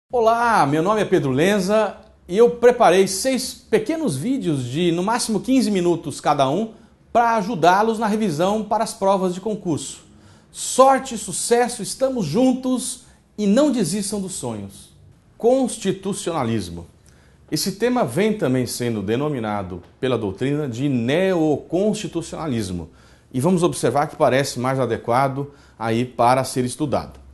Olá, meu nome é Pedro Lenza e eu preparei 6 pequenos vídeos de no máximo 15 minutos cada um para ajudá-los na revisão para as provas de concurso. Sorte, sucesso, estamos juntos e não desistam dos sonhos. Constitucionalismo. Esse tema vem também sendo denominado pela doutrina de neoconstitucionalismo e vamos observar que parece mais adequado aí para ser estudado.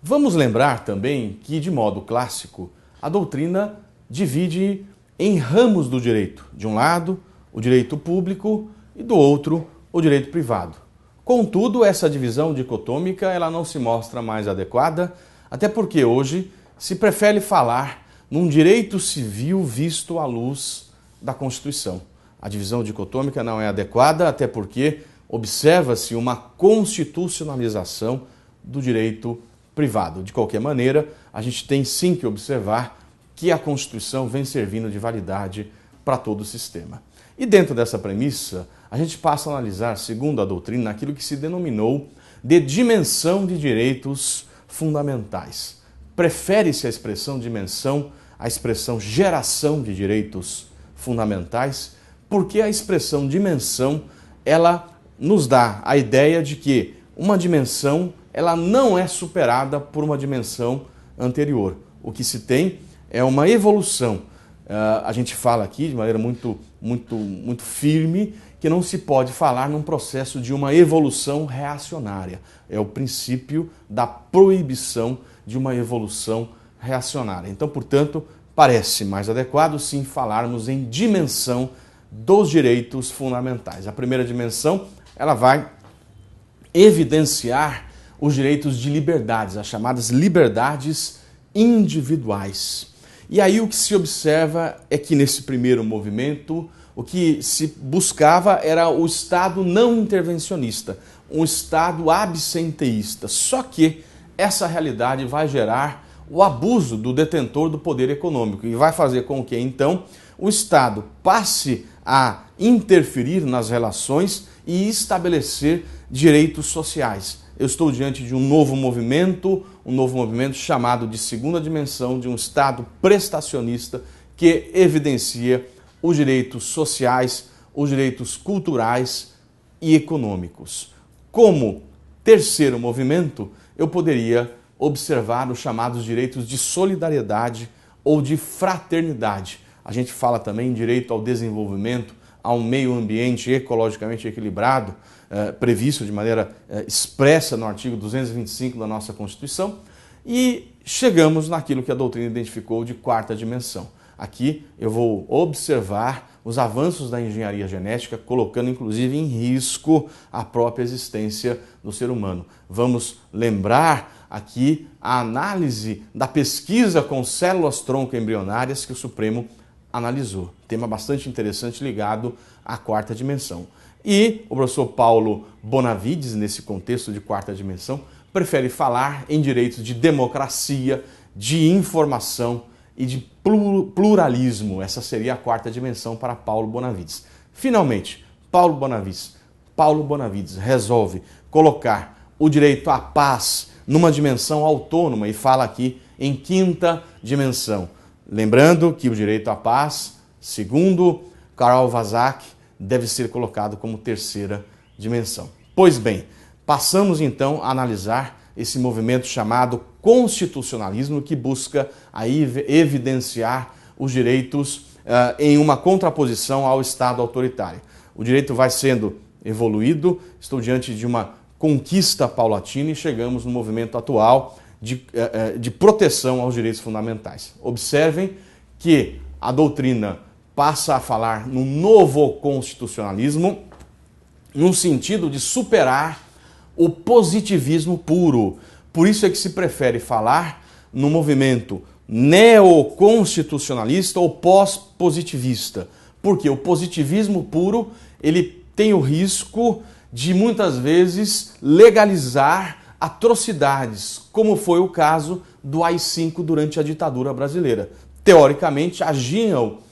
Vamos lembrar também que, de modo clássico, a doutrina divide em ramos do direito. De um lado, o direito público e do outro, o direito privado. Contudo, essa divisão dicotômica ela não se mostra mais adequada, até porque hoje se prefere falar num direito civil visto à luz da Constituição. A divisão dicotômica não é adequada, até porque observa-se uma constitucionalização do direito privado. De qualquer maneira, a gente tem sim que observar que a Constituição vem servindo de validade para todo o sistema. E dentro dessa premissa, a gente passa a analisar, segundo a doutrina, aquilo que se denominou de dimensão de direitos fundamentais. Prefere-se a expressão dimensão à expressão geração de direitos fundamentais, porque a expressão dimensão, ela nos dá a ideia de que uma dimensão ela não é superada por uma dimensão anterior. O que se tem é uma evolução. A gente fala aqui de maneira muito firme que não se pode falar num processo de uma evolução reacionária. É o princípio da proibição de uma evolução reacionária. Então, portanto, parece mais adequado sim falarmos em dimensão dos direitos fundamentais. A primeira dimensão, ela vai evidenciar os direitos de liberdades, as chamadas liberdades individuais. E aí o que se observa é que nesse primeiro movimento, o que se buscava era o Estado não intervencionista, um Estado absenteísta. Só que essa realidade vai gerar o abuso do detentor do poder econômico e vai fazer com que, então, o Estado passe a interferir nas relações e estabelecer direitos sociais. Eu estou diante de um novo movimento chamado de segunda dimensão, de um Estado prestacionista que evidencia os direitos sociais, os direitos culturais e econômicos. Como terceiro movimento, eu poderia observar os chamados direitos de solidariedade ou de fraternidade. A gente fala também em direito ao desenvolvimento, a um meio ambiente ecologicamente equilibrado, previsto de maneira expressa no artigo 225 da nossa Constituição, e chegamos naquilo que a doutrina identificou de quarta dimensão. Aqui eu vou observar os avanços da engenharia genética, colocando inclusive em risco a própria existência do ser humano. Vamos lembrar aqui a análise da pesquisa com células-tronco embrionárias que o Supremo analisou. Tema bastante interessante ligado à quarta dimensão. E o professor Paulo Bonavides, nesse contexto de quarta dimensão, prefere falar em direitos de democracia, de informação e de pluralismo. Essa seria a quarta dimensão para Paulo Bonavides. Finalmente, Paulo Bonavides resolve colocar o direito à paz numa dimensão autônoma e fala aqui em quinta dimensão. Lembrando que o direito à paz, segundo Karl Vasak, deve ser colocado como terceira dimensão. Pois bem, passamos então a analisar esse movimento chamado constitucionalismo, que busca aí evidenciar os direitos em uma contraposição ao Estado autoritário. O direito vai sendo evoluído, estou diante de uma conquista paulatina e chegamos no movimento atual de proteção aos direitos fundamentais. Observem que a doutrina passa a falar no novo constitucionalismo no sentido de superar o positivismo puro. Por isso é que se prefere falar no movimento neoconstitucionalista ou pós-positivista. Porque o positivismo puro ele tem o risco de muitas vezes legalizar atrocidades, como foi o caso do AI-5 durante a ditadura brasileira. Teoricamente, agiam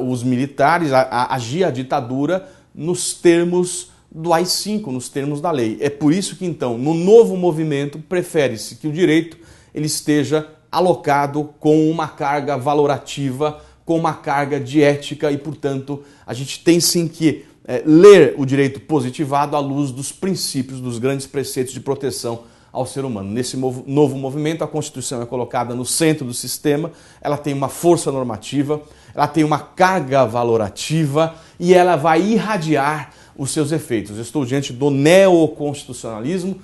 os militares, agia a ditadura nos termos do AI-5, nos termos da lei. É por isso que, então, no novo movimento, prefere-se que o direito ele esteja alocado com uma carga valorativa, com uma carga de ética e, portanto, a gente tem sim que ler o direito positivado à luz dos princípios, dos grandes preceitos de proteção ao ser humano. Nesse novo movimento, a Constituição é colocada no centro do sistema, ela tem uma força normativa, ela tem uma carga valorativa e ela vai irradiar os seus efeitos. Eu estou diante do neoconstitucionalismo,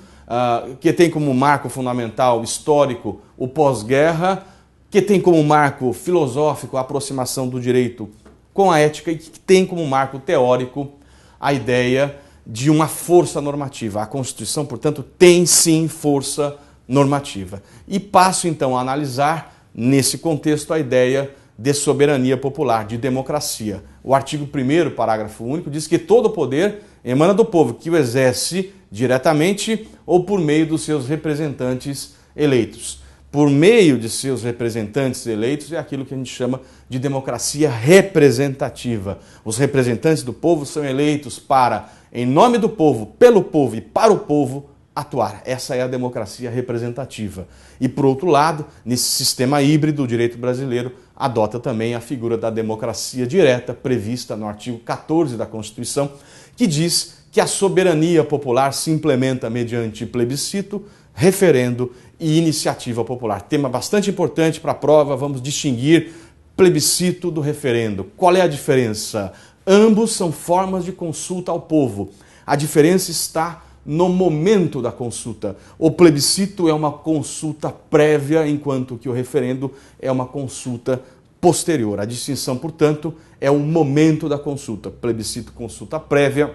que tem como marco fundamental histórico o pós-guerra, que tem como marco filosófico a aproximação do direito com a ética e que tem como marco teórico a ideia de uma força normativa. A Constituição, portanto, tem sim força normativa. E passo então a analisar, nesse contexto, a ideia de soberania popular, de democracia. O artigo 1º, parágrafo único, diz que todo poder emana do povo, que o exerce diretamente ou por meio dos seus representantes eleitos. Por meio de seus representantes eleitos é aquilo que a gente chama de democracia representativa. Os representantes do povo são eleitos para, em nome do povo, pelo povo e para o povo, atuar. Essa é a democracia representativa. E, por outro lado, nesse sistema híbrido, o direito brasileiro adota também a figura da democracia direta, prevista no artigo 14 da Constituição, que diz que a soberania popular se implementa mediante plebiscito, referendo e iniciativa popular. Tema bastante importante para a prova, vamos distinguir plebiscito do referendo. Qual é a diferença? Ambos são formas de consulta ao povo. A diferença está no momento da consulta. O plebiscito é uma consulta prévia, enquanto que o referendo é uma consulta posterior. A distinção, portanto, é o momento da consulta. Plebiscito, consulta prévia,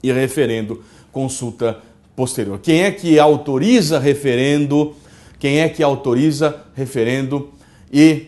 e referendo, consulta posterior. Quem é que autoriza referendo? Quem é que autoriza referendo e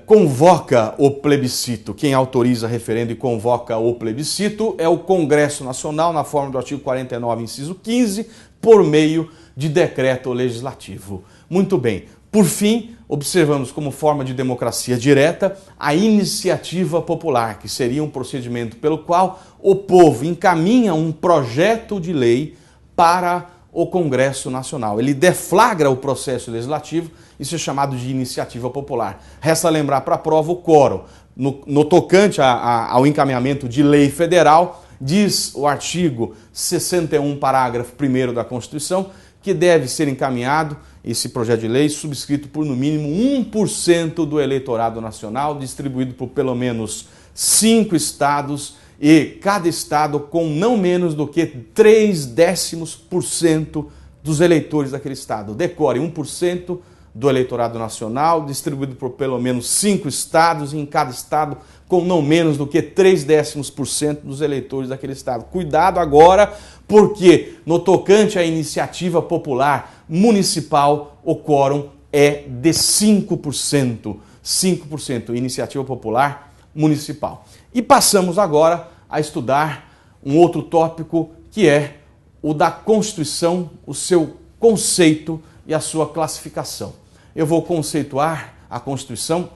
convoca o plebiscito? Quem autoriza referendo e convoca o plebiscito é o Congresso Nacional, na forma do artigo 49, inciso 15, por meio de decreto legislativo. Muito bem. Por fim, observamos como forma de democracia direta a iniciativa popular, que seria um procedimento pelo qual o povo encaminha um projeto de lei para o Congresso Nacional. Ele deflagra o processo legislativo, isso é chamado de iniciativa popular. Resta lembrar para a prova o quórum. No tocante ao encaminhamento de lei federal, diz o artigo 61, parágrafo 1º da Constituição, que deve ser encaminhado esse projeto de lei subscrito por no mínimo 1% do eleitorado nacional, distribuído por pelo menos 5 estados e cada estado com não menos do que 0,3% dos eleitores daquele estado. Decore 1% do eleitorado nacional, distribuído por pelo menos 5 estados e em cada estado com não menos do que 0,3% dos eleitores daquele estado. Cuidado agora, porque no tocante à iniciativa popular municipal, o quórum é de 5%. 5%, iniciativa popular municipal. E passamos agora a estudar um outro tópico, que é o da Constituição, o seu conceito e a sua classificação. Eu vou conceituar a Constituição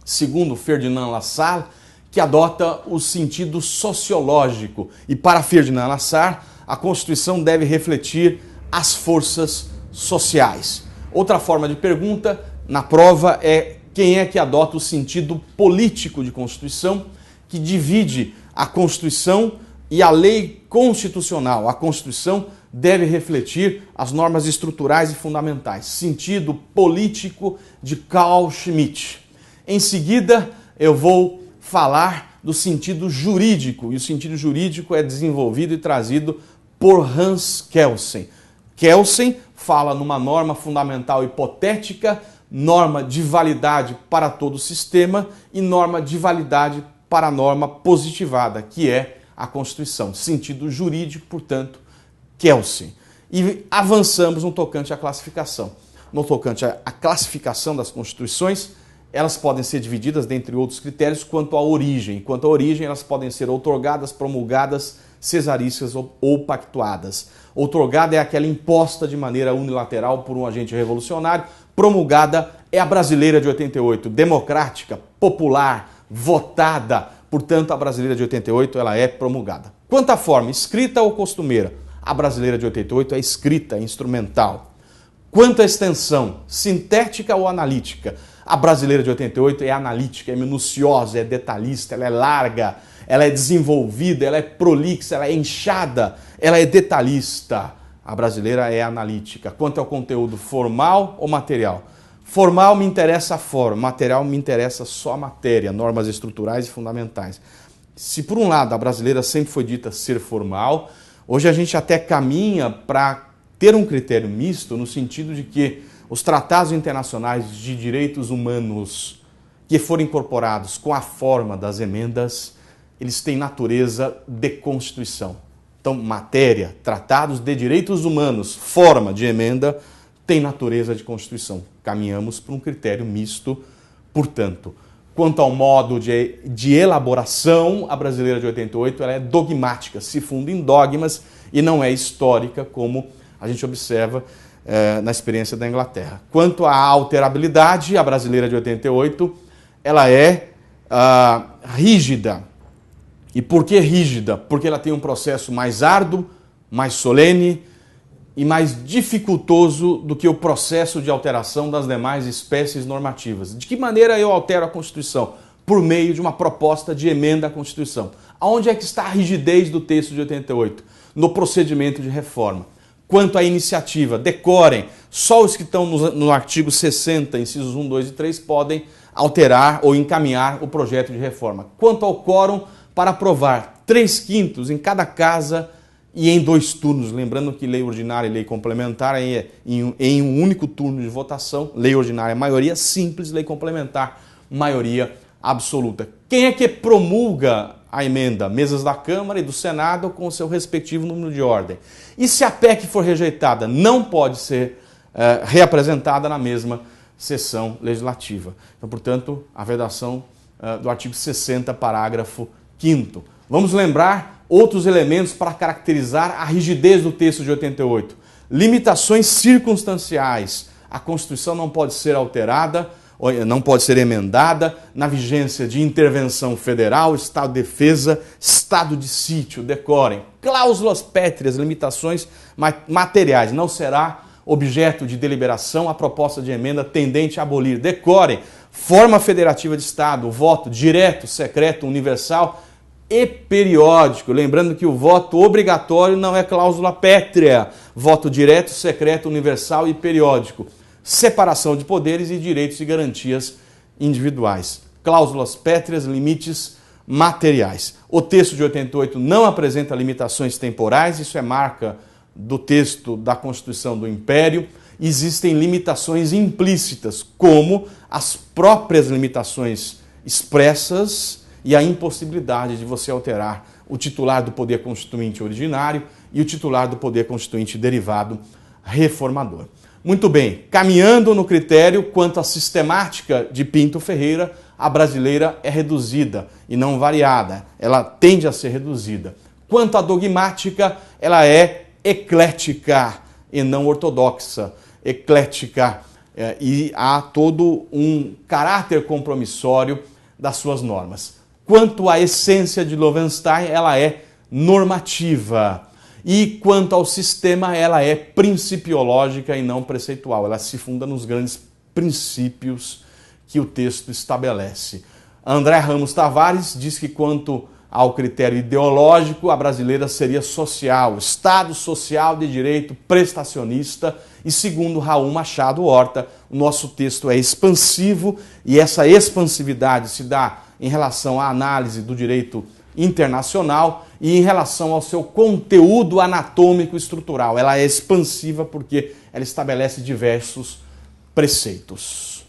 segundo Ferdinand Lassalle, que adota o sentido sociológico. E para Ferdinand Lassalle, a Constituição deve refletir as forças sociais. Outra forma de pergunta na prova é quem é que adota o sentido político de Constituição, que divide a Constituição e a lei constitucional. A Constituição deve refletir as normas estruturais e fundamentais. Sentido político de Carl Schmitt. Em seguida, eu vou falar do sentido jurídico, e o sentido jurídico é desenvolvido e trazido por Hans Kelsen. Kelsen fala numa norma fundamental hipotética, norma de validade para todo o sistema e norma de validade para a norma positivada, que é a Constituição. Sentido jurídico, portanto, Kelsen. E avançamos no tocante à classificação. No tocante à classificação das Constituições, elas podem ser divididas, dentre outros critérios, quanto à origem. Quanto à origem, elas podem ser outorgadas, promulgadas, cesarísticas ou pactuadas. Outorgada é aquela imposta de maneira unilateral por um agente revolucionário. Promulgada é a brasileira de 88, democrática, popular, votada. Portanto, a brasileira de 88 ela é promulgada. Quanto à forma, escrita ou costumeira, a brasileira de 88 é escrita, é instrumental. Quanto à extensão, sintética ou analítica? A brasileira de 88 é analítica, é minuciosa, é detalhista, ela é larga, ela é desenvolvida, ela é prolixa, ela é inchada, ela é detalhista. A brasileira é analítica. Quanto ao conteúdo, formal ou material? Formal me interessa a forma, material me interessa só a matéria, normas estruturais e fundamentais. Se por um lado a brasileira sempre foi dita ser formal, hoje a gente até caminha para ter um critério misto no sentido de que os tratados internacionais de direitos humanos que foram incorporados com a forma das emendas, eles têm natureza de Constituição. Então, matéria, tratados de direitos humanos, forma de emenda, tem natureza de Constituição. Caminhamos para um critério misto, portanto. Quanto ao modo de elaboração, a brasileira de 88 ela é dogmática, se funda em dogmas e não é histórica, como a gente observa na experiência da Inglaterra. Quanto à alterabilidade, a brasileira de 88 ela é rígida. E por que rígida? Porque ela tem um processo mais árduo, mais solene e mais dificultoso do que o processo de alteração das demais espécies normativas. De que maneira eu altero a Constituição? Por meio de uma proposta de emenda à Constituição. Aonde é que está a rigidez do texto de 88? No procedimento de reforma. Quanto à iniciativa, decorem, só os que estão no artigo 60, incisos 1, 2 e 3, podem alterar ou encaminhar o projeto de reforma. Quanto ao quórum, para aprovar 3/5 em cada casa e em 2 turnos, lembrando que lei ordinária e lei complementar é em um único turno de votação, lei ordinária maioria simples, lei complementar maioria absoluta. Quem é que promulga a emenda? Mesas da Câmara e do Senado com o seu respectivo número de ordem. E se a PEC for rejeitada, não pode ser reapresentada na mesma sessão legislativa. Então, portanto, a vedação do artigo 60, parágrafo 5º. Vamos lembrar outros elementos para caracterizar a rigidez do texto de 88. Limitações circunstanciais. A Constituição não pode ser alterada, não pode ser emendada na vigência de intervenção federal, estado de defesa, estado de sítio, decorem. Cláusulas pétreas, limitações materiais. Não será objeto de deliberação a proposta de emenda tendente a abolir. Decorem. Forma federativa de Estado, voto direto, secreto, universal e periódico. Lembrando que o voto obrigatório não é cláusula pétrea. Voto direto, secreto, universal e periódico. Separação de poderes e direitos e garantias individuais. Cláusulas pétreas, limites materiais. O texto de 88 não apresenta limitações temporais, isso é marca do texto da Constituição do Império. Existem limitações implícitas, como as próprias limitações expressas e a impossibilidade de você alterar o titular do poder constituinte originário e o titular do poder constituinte derivado reformador. Muito bem, caminhando no critério quanto à sistemática de Pinto Ferreira, a brasileira é reduzida e não variada, ela tende a ser reduzida. Quanto à dogmática, ela é eclética e não ortodoxa. Eclética e há todo um caráter compromissório das suas normas. Quanto à essência de Loewenstein, ela é normativa. E quanto ao sistema, ela é principiológica e não preceitual. Ela se funda nos grandes princípios que o texto estabelece. André Ramos Tavares diz que quanto ao critério ideológico, a brasileira seria social, Estado social de direito prestacionista, e segundo Raul Machado Horta, o nosso texto é expansivo e essa expansividade se dá em relação à análise do direito internacional e em relação ao seu conteúdo anatômico estrutural. Ela é expansiva porque ela estabelece diversos preceitos.